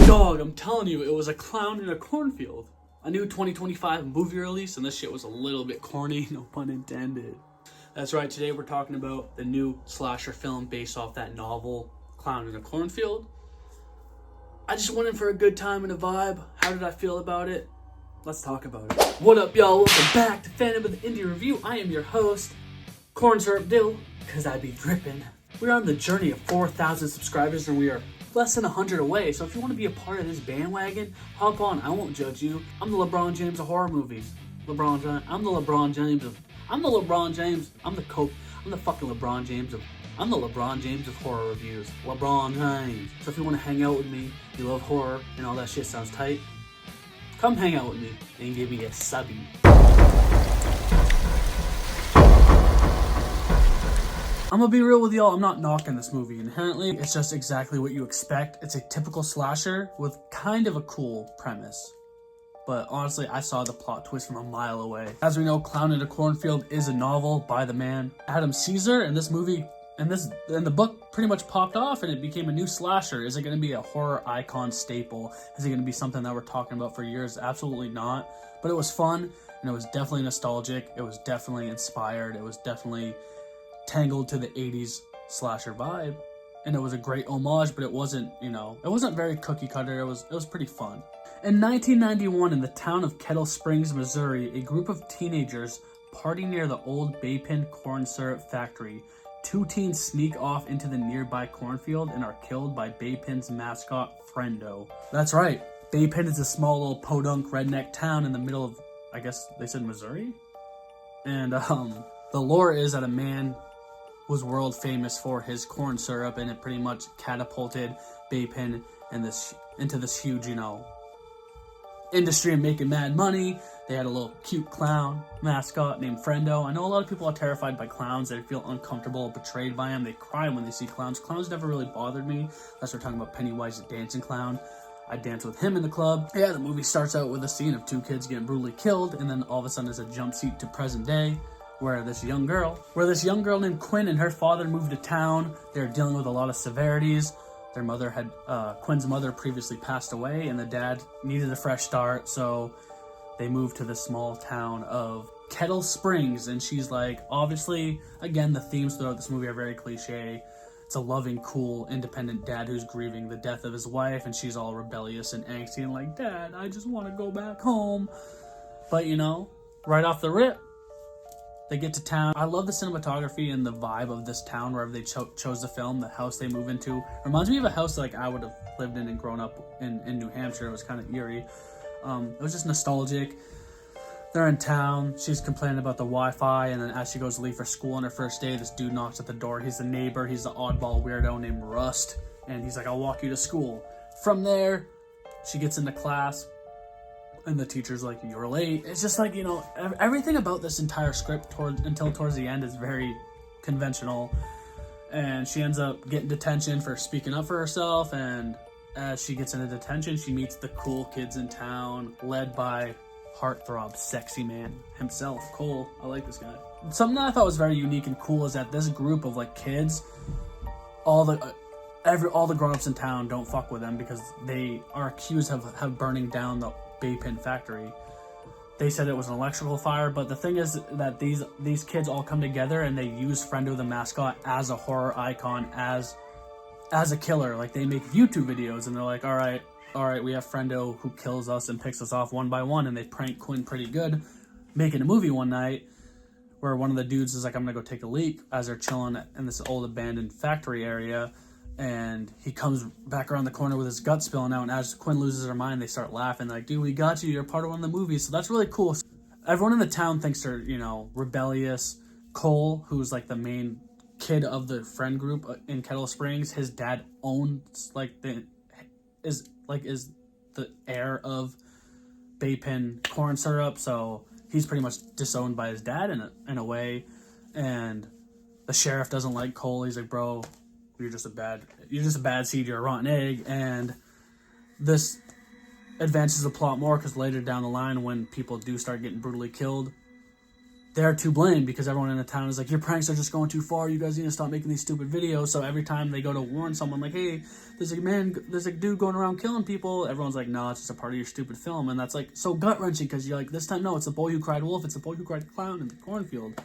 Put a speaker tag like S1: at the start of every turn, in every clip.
S1: Dog, I'm telling you, it was a clown in a cornfield. A new 2025 movie release, and this shit was a little bit corny, no pun intended. That's right, today we're talking about the new slasher film based off that novel, Clown in a Cornfield. I just went in for a good time and a vibe. How did I feel about it? Let's talk about it. What up, y'all? Welcome back to Phantom of the Indie Review. I am your host, Corn Syrup Dill, because I be dripping. We're on the journey of 4,000 subscribers, and we are less than 100 away. So if you want to be a part of this bandwagon, hop on. I won't judge you. I'm the LeBron James of horror movies. I'm the LeBron James of horror reviews. LeBron James. So if you want to hang out with me, you love horror, and all that shit sounds tight, come hang out with me and give me a subby. I'm gonna be real with y'all, I'm not knocking this movie. Inherently, it's just exactly what you expect. It's a typical slasher with kind of a cool premise. But honestly, I saw the plot twist from a mile away. As we know, Clown in a Cornfield is a novel by the man Adam Caesar, and this movie and the book pretty much popped off and it became a new slasher. Is it gonna be a horror icon staple? Is it gonna be something that we're talking about for years? Absolutely not. But it was fun, and it was definitely nostalgic. It was definitely inspired. It was definitely tangled to the 80s slasher vibe, and it was a great homage, but it wasn't, it wasn't very cookie cutter. It was pretty fun. In 1991, in the town of Kettle Springs, Missouri, a group of teenagers party near the old Baypin corn syrup factory. Two teens sneak off into the nearby cornfield and are killed by Baypin's mascot, Friendo. That's right, Baypin is a small little podunk redneck town in the middle of, I guess they said Missouri? And the lore is that a man was world famous for his corn syrup, and it pretty much catapulted Baypin into this huge, industry and making mad money. They had a little cute clown mascot named Friendo. I know a lot of people are terrified by clowns. They feel uncomfortable, betrayed by them. They cry when they see clowns. Clowns never really bothered me, unless we're talking about Pennywise the dancing clown. I danced with him in the club. Yeah, the movie starts out with a scene of two kids getting brutally killed, and then all of a sudden there's a jump seat to present day, where this young girl named Quinn and her father moved to town. They're dealing with a lot of severities. Their mother Quinn's mother previously passed away, and the dad needed a fresh start, so they moved to the small town of Kettle Springs. And she's like, obviously, again, the themes throughout this movie are very cliche. It's a loving, cool, independent dad who's grieving the death of his wife, and she's all rebellious and angsty and like, Dad, I just want to go back home. But, right off the rip, they get to town. I love the cinematography and the vibe of this town, wherever they chose to film. The house they move into reminds me of a house like I would have lived in and grown up in New Hampshire. It was kind of eerie. It was just nostalgic. They're in town. She's complaining about the Wi-Fi, and then as she goes to leave for school on her first day, this dude knocks at the door. He's the neighbor. He's the oddball weirdo named Rust, and he's like, I'll walk you to school. From there, she gets into class, and the teacher's like, you're late. It's just like, everything about this entire script until towards the end is very conventional. And she ends up getting detention for speaking up for herself. And as she gets into detention, she meets the cool kids in town, led by heartthrob sexy man himself, Cole. I like this guy. Something that I thought was very unique and cool is that this group of kids, all the grown-ups in town don't fuck with them because they are accused of burning down the Baypin factory. They said it was an electrical fire, but the thing is that these kids all come together and they use Friendo the mascot as a horror icon, as a killer. Like, they make YouTube videos and they're like, all right, we have Friendo who kills us and picks us off one by one, and they prank Quinn pretty good, making a movie one night where one of the dudes is like, I'm gonna go take a leak, as they're chilling in this old abandoned factory area. And he comes back around the corner with his gut spilling out, and as Quinn loses her mind, they start laughing, like, dude, we got you, you're part of one of the movies. So that's really cool. Everyone in the town thinks they're, rebellious. Cole, who's like the main kid of the friend group in Kettle Springs, his dad owns is the heir of Baypin corn syrup, so he's pretty much disowned by his dad in a way. And the sheriff doesn't like Cole. He's like, bro, you're just a bad seed, you're a rotten egg. And this advances the plot more because later down the line, when people do start getting brutally killed, they're to blame because everyone in the town is like, your pranks are just going too far. You guys need to stop making these stupid videos. So every time they go to warn someone like, hey, there's a dude going around killing people, everyone's like, no, it's just a part of your stupid film. And that's like so gut-wrenching because you're like, this time, no, it's the boy who cried wolf. It's the boy who cried clown in the cornfield.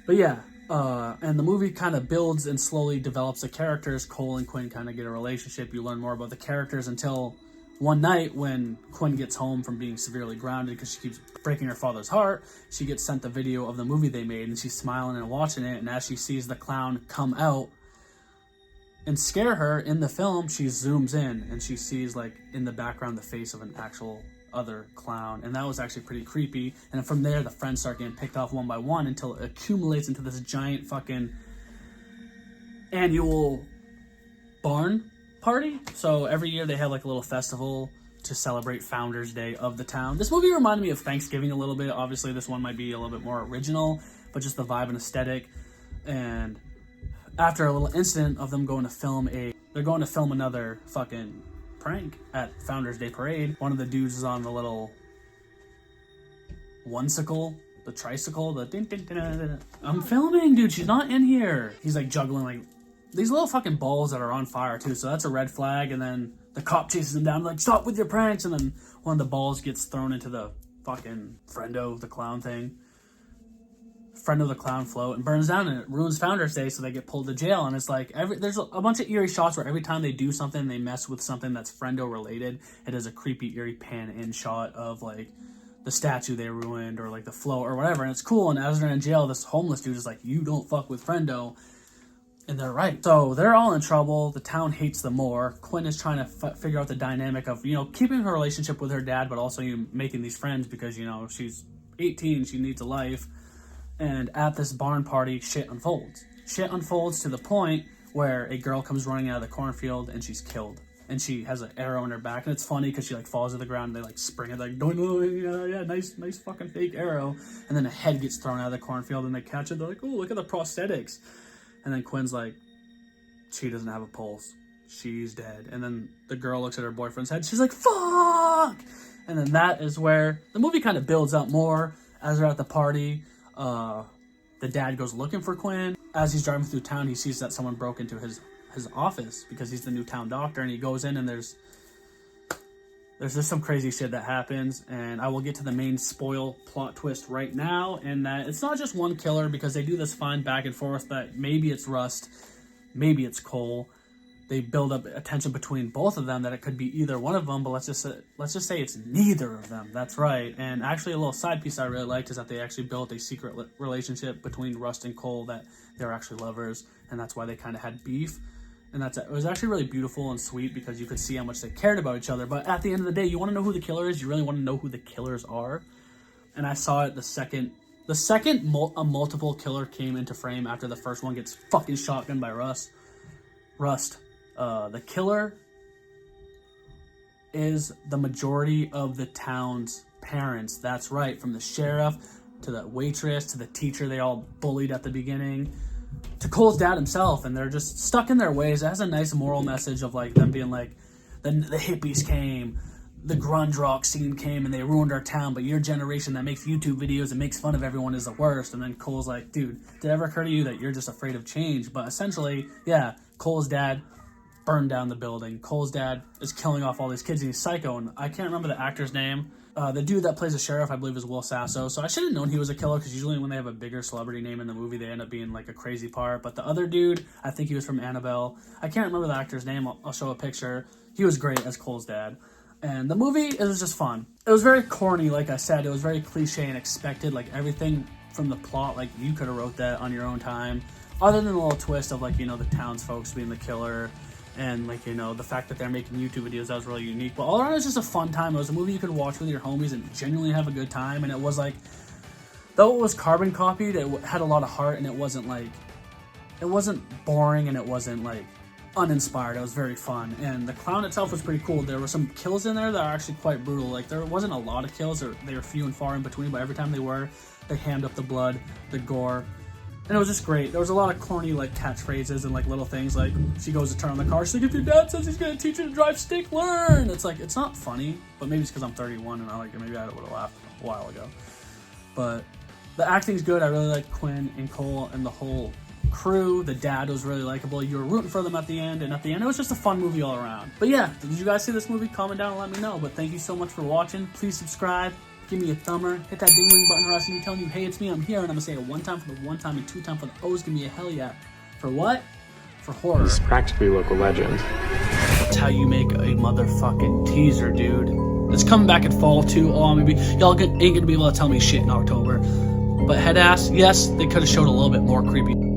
S1: But yeah, and the movie kind of builds and slowly develops the characters. Cole and Quinn kind of get a relationship. You learn more about the characters until one night when Quinn gets home from being severely grounded because she keeps breaking her father's heart, she gets sent the video of the movie they made, and she's smiling and watching it, and as she sees the clown come out and scare her in the film, she zooms in and she sees like in the background the face of an actual other clown, and that was actually pretty creepy. And from there the friends start getting picked off one by one until it accumulates into this giant fucking annual barn party. So every year they have like a little festival to celebrate Founders Day of the town. This movie reminded me of Thanksgiving a little bit. Obviously this one might be a little bit more original, but just the vibe and aesthetic. And after a little incident of them going to film they're going to film another fucking prank at Founders Day parade. One of the dudes is on the little one-sicle, the tricycle, the din, din, din, din, din. I'm filming, dude, she's not in here. He's like juggling like these little fucking balls that are on fire too, so that's a red flag. And then the cop chases him down like, stop with your pranks, and then one of the balls gets thrown into the fucking Friendo the clown thing. Friendo the clown float and burns down, and it ruins Founders Day, so they get pulled to jail. And it's like there's a bunch of eerie shots where every time they do something, they mess with something that's Friendo related. It is a creepy, eerie pan-in shot of like the statue they ruined or like the float or whatever, and it's cool. And as they're in jail, this homeless dude is like, you don't fuck with Friendo. And they're right. So they're all in trouble. The town hates them more. Quinn is trying to figure out the dynamic of, keeping her relationship with her dad, but also making these friends because, she's 18, she needs a life. And at this barn party, shit unfolds. Shit unfolds to the point where a girl comes running out of the cornfield and she's killed. And she has an arrow in her back. And it's funny because she falls to the ground and they spring it like, oh, yeah, nice fucking fake arrow. And then a head gets thrown out of the cornfield and they catch it. They're like, oh, look at the prosthetics. And then Quinn's like, she doesn't have a pulse. She's dead. And then the girl looks at her boyfriend's head. She's like, fuck! And then that is where the movie kind of builds up more. As they're at the party, the dad goes looking for Quinn. As he's driving through town, he sees that someone broke into his office because he's the new town doctor. And he goes in and there's just some crazy shit that happens, and I will get to the main spoil plot twist right now, and that it's not just one killer, because they do this fine back and forth that maybe it's Rust, maybe it's Cole. They build up a tension between both of them that it could be either one of them, but let's just say it's neither of them. That's right. And actually a little side piece I really liked is that they actually built a secret relationship between Rust and Cole, that they're actually lovers, and that's why they kind of had beef. And it was actually really beautiful and sweet because you could see how much they cared about each other. But at the end of the day, you want to know who the killer is. You really want to know who the killers are. And I saw it the second a multiple killer came into frame after the first one gets fucking shotgunned by Rust. The killer is the majority of the town's parents. That's right. From the sheriff to the waitress to the teacher they all bullied at the beginning, to Cole's dad himself, and they're just stuck in their ways. It has a nice moral message of them being like, the hippies came, the grunge rock scene came, and they ruined our town, but your generation that makes YouTube videos and makes fun of everyone is the worst. And then Cole's like, dude, did it ever occur to you that you're just afraid of change? But essentially, yeah, Cole's dad burned down the building. Cole's dad is killing off all these kids, and he's psycho, and I can't remember the actor's name. The dude that plays the sheriff, I believe, is Will Sasso. So I should have known he was a killer, because usually when they have a bigger celebrity name in the movie, they end up being a crazy part. But the other dude, I think he was from Annabelle. I can't remember the actor's name. I'll show a picture. He was great as Cole's dad. And the movie, it was just fun. It was very corny, like I said. It was very cliche and expected. Everything from the plot, you could have wrote that on your own time. Other than the little twist of, the townsfolk being the killer. And the fact that they're making YouTube videos, that was really unique. But all around, it was just a fun time. It was a movie you could watch with your homies and genuinely have a good time. And it was though it was carbon copied, it had a lot of heart, and it wasn't boring, and it wasn't uninspired. It was very fun. And the clown itself was pretty cool. There were some kills in there that are actually quite brutal. There wasn't a lot of kills, or they were few and far in between, but every time they hammed up the blood, the gore. And it was just great. There was a lot of corny catchphrases and little things she goes to turn on the car. She's like, if your dad says he's gonna teach you to drive, stick, learn. It's it's not funny, but maybe it's because I'm 31 and maybe I would have laughed a while ago. But The acting's good. I really like Quinn and Cole and the whole crew. The dad was really likable. You were rooting for them at the end, and at the end it was just a fun movie all around. But yeah, did you guys see this movie? Comment down and let me know. But thank you so much for watching. Please subscribe, give me a thumber, hit that ding ring button, or else I'm telling you, hey, it's me, I'm here, and I'm gonna say it one time for the one time and two time for the O's. Give me a hell yeah. For what? For horror.
S2: He's practically a local legend.
S1: That's how you make a motherfucking teaser, dude. It's coming back in fall too. Oh, maybe y'all ain't gonna be able to tell me shit in October. But head ass, yes, they could have showed a little bit more creepy.